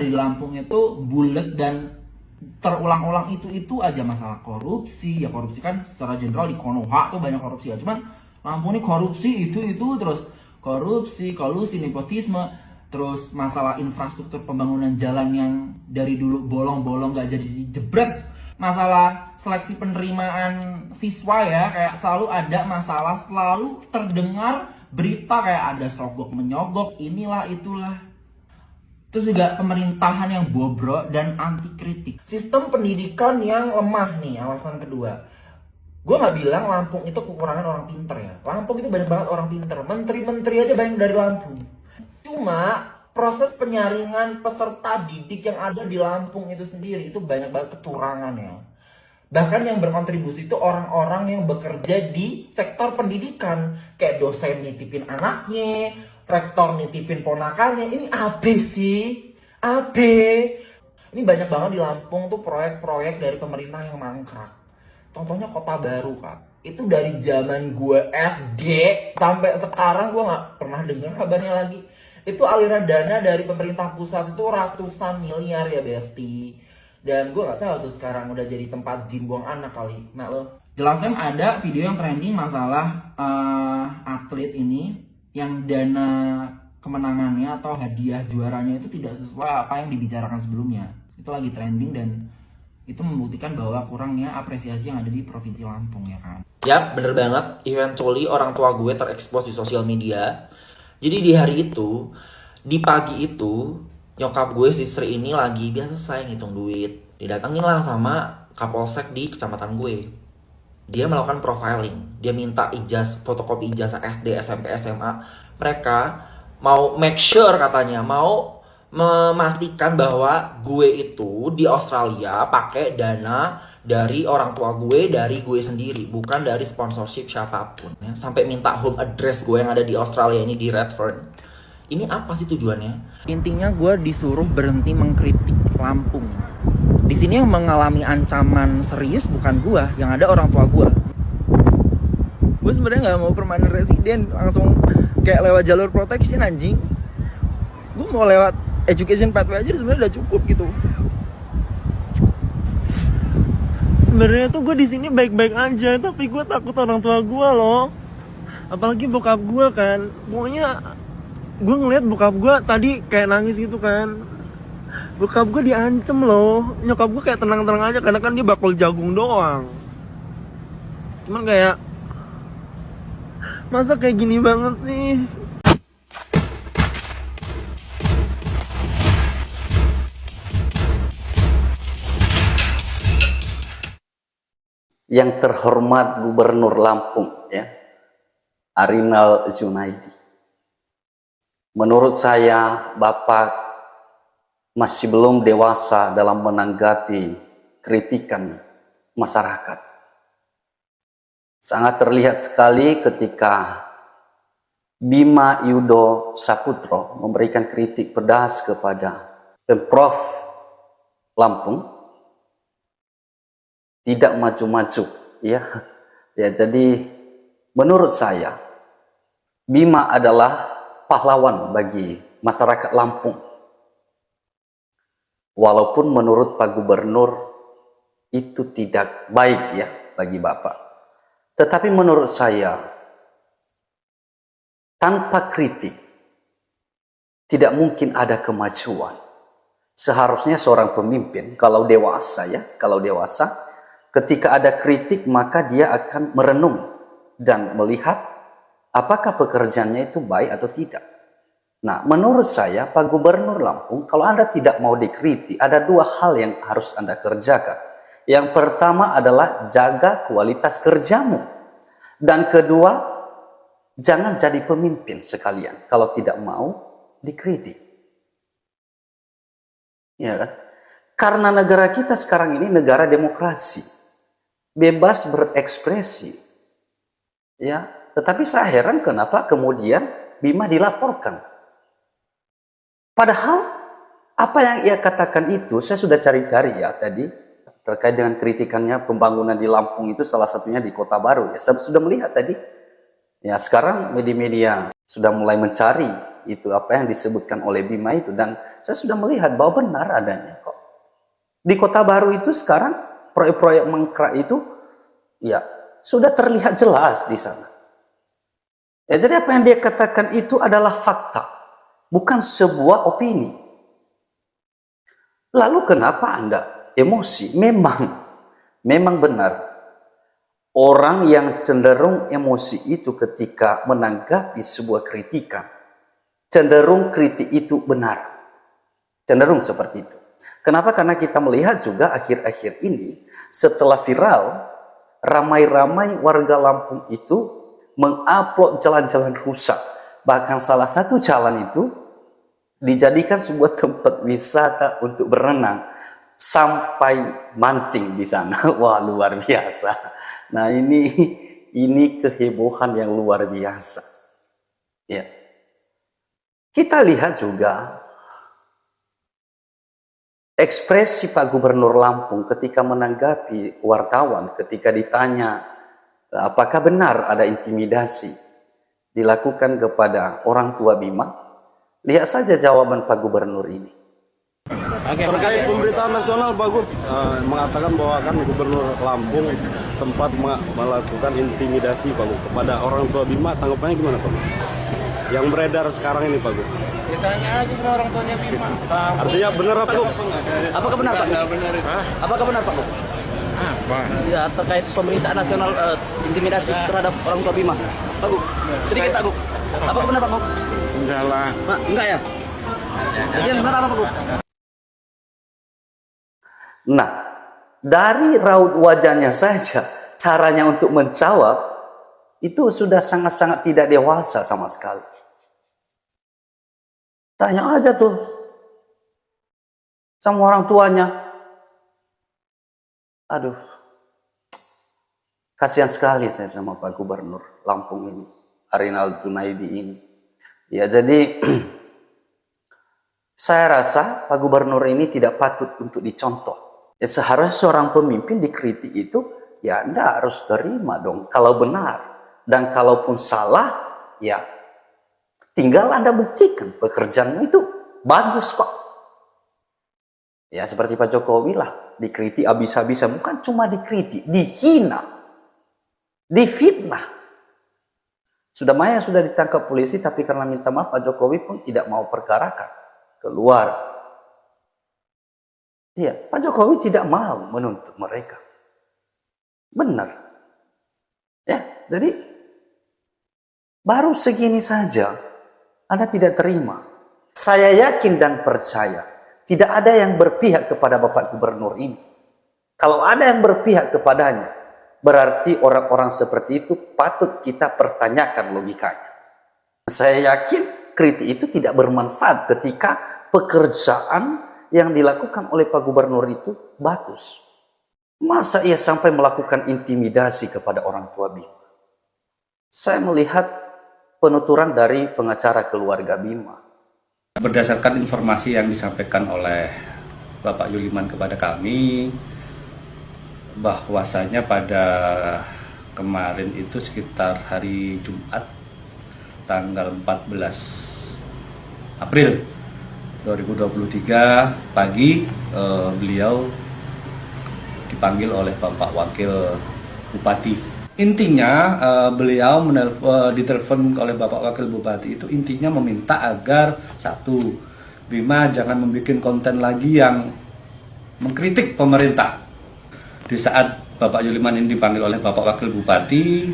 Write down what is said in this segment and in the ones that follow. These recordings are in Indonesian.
ada di Lampung itu bulat dan terulang-ulang itu aja masalah korupsi. Ya korupsi kan secara general di Konoha tuh banyak korupsi ya. Cuman Lampung ini korupsi itu terus korupsi, kolusi, nepotisme, terus masalah infrastruktur pembangunan jalan yang dari dulu bolong-bolong gak jadi jebret. Masalah seleksi penerimaan siswa ya, kayak selalu ada masalah, selalu terdengar berita kayak ada sogok menyogok, inilah itulah. Terus juga pemerintahan yang bobrok dan anti kritik. Sistem pendidikan yang lemah nih, alasan kedua. Gue gak bilang Lampung itu kekurangan orang pinter ya. Lampung itu banyak banget orang pinter. Menteri-menteri aja banyak dari Lampung. Cuma proses penyaringan peserta didik yang ada di Lampung itu sendiri itu banyak banget kecurangan ya. Bahkan yang berkontribusi itu orang-orang yang bekerja di sektor pendidikan. Kayak dosen nitipin anaknya, rektor nitipin ponakannya. Ini AB sih, AB. Ini banyak banget di Lampung tuh proyek-proyek dari pemerintah yang mangkrak. Contohnya Kota Baru Kak. Itu dari zaman gue SD sampai sekarang gue gak pernah dengar kabarnya lagi. Itu aliran dana dari pemerintah pusat itu ratusan miliar ya Besti. Dan gue gak tahu tuh sekarang udah jadi tempat jin buang anak kali. Nah lo jelaskan ada video yang trending masalah atlet ini yang dana kemenangannya atau hadiah juaranya itu tidak sesuai apa yang dibicarakan sebelumnya. Itu lagi trending dan itu membuktikan bahwa kurangnya apresiasi yang ada di Provinsi Lampung ya kan. Ya bener banget, eventually orang tua gue terekspos di sosial media. Jadi di hari itu, di pagi itu, nyokap gue si Sri ini lagi biasa selesai ngitung duit. Didatengin lah sama Kapolsek di kecamatan gue. Dia melakukan profiling, dia minta fotokopi ijazah SD, SMP, SMA. Mereka mau make sure katanya, mau memastikan bahwa gue itu di Australia pakai dana dari orang tua gue, dari gue sendiri, bukan dari sponsorship siapapun ya. Sampai minta home address gue yang ada di Australia ini di Redfern. Ini apa sih tujuannya? Intinya gue disuruh berhenti mengkritik Lampung. Di sini yang mengalami ancaman serius bukan gue, yang ada orang tua gue. Gue sebenarnya nggak mau permanent resident, langsung kayak lewat jalur protection anjing. Gue mau lewat education pathway aja sebenarnya udah cukup gitu. Sebenarnya tuh gue di sini baik-baik aja, tapi gue takut orang tua gue loh. Apalagi bokap gue kan. Pokoknya gue ngeliat bokap gue tadi kayak nangis gitu kan. Bokap gue diancem loh. Nyokap gue kayak tenang-tenang aja karena kan dia bakul jagung doang. Cuman kayak masa kayak gini banget sih. Yang terhormat Gubernur Lampung ya, Arinal Zunaidi. Menurut saya Bapak masih belum dewasa dalam menanggapi kritikan masyarakat. Sangat terlihat sekali ketika Bima Yudo Saputro memberikan kritik pedas kepada Pemprov Lampung. Tidak maju-maju ya. Ya jadi menurut saya Bima adalah pahlawan bagi masyarakat Lampung. Walaupun menurut Pak Gubernur itu tidak baik ya bagi Bapak. Tetapi menurut saya tanpa kritik tidak mungkin ada kemajuan. Seharusnya seorang pemimpin kalau dewasa ya, ketika ada kritik maka dia akan merenung dan melihat apakah pekerjaannya itu baik atau tidak. Nah menurut saya Pak Gubernur Lampung kalau Anda tidak mau dikritik ada dua hal yang harus Anda kerjakan. Yang pertama adalah jaga kualitas kerjamu. Dan kedua jangan jadi pemimpin sekalian kalau tidak mau dikritik. Ya kan? Karena negara kita sekarang ini negara demokrasi. Bebas berekspresi. Ya, tetapi saya heran kenapa kemudian Bima dilaporkan. Padahal apa yang ia katakan itu saya sudah cari-cari ya tadi terkait dengan kritikannya pembangunan di Lampung itu salah satunya di Kota Baru ya. Saya sudah melihat tadi. Ya, sekarang media-media sudah mulai mencari itu apa yang disebutkan oleh Bima itu, dan saya sudah melihat bahwa benar adanya kok. Di Kota Baru itu sekarang proyek-proyek mangkrak itu ya sudah terlihat jelas di sana. Ya, jadi apa yang dia katakan itu adalah fakta, bukan sebuah opini. Lalu kenapa Anda emosi? Memang benar. Orang yang cenderung emosi itu ketika menanggapi sebuah kritikan, cenderung kritik itu benar. Cenderung seperti itu. Kenapa? Karena kita melihat juga akhir-akhir ini, setelah viral, ramai-ramai warga Lampung itu mengupload jalan-jalan rusak. Bahkan salah satu jalan itu dijadikan sebuah tempat wisata untuk berenang, sampai mancing di sana. Wah, luar biasa. Nah, ini kehebohan yang luar biasa. Ya. Kita lihat juga ekspresi Pak Gubernur Lampung ketika menanggapi wartawan, ketika ditanya apakah benar ada intimidasi dilakukan kepada orang tua Bima. Lihat saja jawaban Pak Gubernur ini. Terkait pemberitaan nasional, Pak Gub mengatakan bahwa kan Gubernur Lampung sempat melakukan intimidasi, Pak Gub, kepada orang tua Bima. Tanggapannya gimana, Pak Gub? Yang beredar sekarang ini, Pak Gub. Ditanya aja ke orang tuanya Bima. Artinya benar, Pak Gub? Apakah benar, Pak? Apakah benar, Pak? Apa? Ya, terkait pemerintahan nasional intimidasi terhadap orang tua Bima. Pak Gub, sedikit Pak Gub. Apakah benar, Pak Gub? Enggak lah. Pak, enggak ya? Jadi yang benar apa, Pak Gub? Nah, dari raut wajahnya saja, caranya untuk menjawab itu sudah sangat-sangat tidak dewasa sama sekali. Tanya aja tuh sama orang tuanya. Aduh, kasihan sekali saya sama Pak Gubernur Lampung ini, Arinal Junaidi ini. Ya, jadi saya rasa Pak Gubernur ini tidak patut untuk dicontoh. Ya, seharusnya seorang pemimpin dikritik itu, ya Anda harus terima dong kalau benar. Dan kalaupun salah, ya tinggal Anda buktikan pekerjaanmu itu bagus kok. Ya, seperti Pak Jokowi lah, dikritik habis-habisan. Bukan cuma dikritik, dihina, difitnah. Sudah Maya sudah ditangkap polisi, tapi karena minta maaf Pak Jokowi pun tidak mau perkarakan keluar. Iya, Pak Jokowi tidak mau menuntut mereka. Benar. Ya, jadi baru segini saja Anda tidak terima. Saya yakin dan percaya tidak ada yang berpihak kepada Bapak Gubernur ini. Kalau ada yang berpihak kepadanya, berarti orang-orang seperti itu patut kita pertanyakan logikanya. Saya yakin kritik itu tidak bermanfaat ketika pekerjaan yang dilakukan oleh Pak Gubernur itu bagus. Masa ia sampai melakukan intimidasi kepada orang tua Bima? Saya melihat penuturan dari pengacara keluarga Bima. Berdasarkan informasi yang disampaikan oleh Bapak Yuliman kepada kami, bahwasanya pada kemarin itu sekitar hari Jumat tanggal 14 April 2023 pagi, beliau dipanggil oleh Bapak Wakil Bupati. Intinya beliau ditelepon oleh Bapak Wakil Bupati itu intinya meminta agar satu, Bima jangan membuat konten lagi yang mengkritik pemerintah. Di saat Bapak Yuliman ini dipanggil oleh Bapak Wakil Bupati,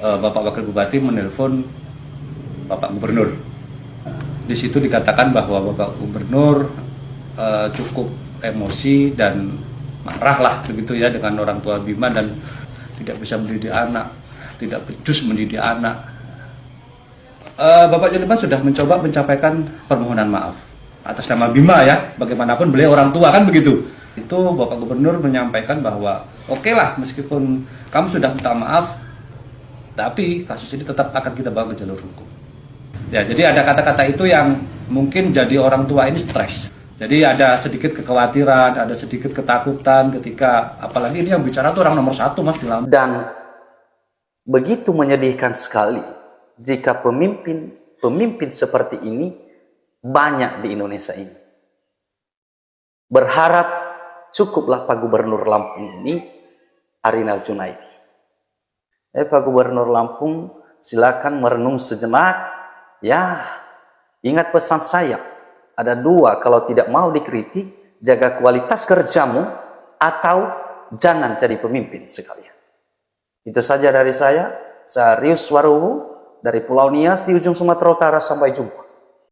Bapak Wakil Bupati menelpon Bapak Gubernur. Di situ dikatakan bahwa Bapak Gubernur cukup emosi dan marah lah begitu ya dengan orang tua Bima dan tidak bisa mendidik anak, tidak becus mendidik anak. Bapak Yuliman sudah mencoba mencapaikan permohonan maaf atas nama Bima ya, bagaimanapun beliau orang tua kan begitu. Itu Bapak Gubernur menyampaikan bahwa oke lah, meskipun kamu sudah minta maaf, tapi kasus ini tetap akan kita bawa ke jalur hukum. Ya, jadi ada kata-kata itu yang mungkin jadi orang tua ini stres. Jadi ada sedikit kekhawatiran, ada sedikit ketakutan ketika, apalagi ini yang bicara tuh orang nomor 1 Mas di Lampung. Dan begitu menyedihkan sekali jika pemimpin pemimpin seperti ini banyak di Indonesia ini. Berharap cukuplah Pak Gubernur Lampung ini Arinal Junaidi. Pak Gubernur Lampung, silakan merenung sejenak. Ya, ingat pesan saya. Ada dua, kalau tidak mau dikritik, jaga kualitas kerjamu atau jangan jadi pemimpin sekalian. Itu saja dari saya. Saya Rius Waruwu dari Pulau Nias di ujung Sumatera Utara. Sampai jumpa.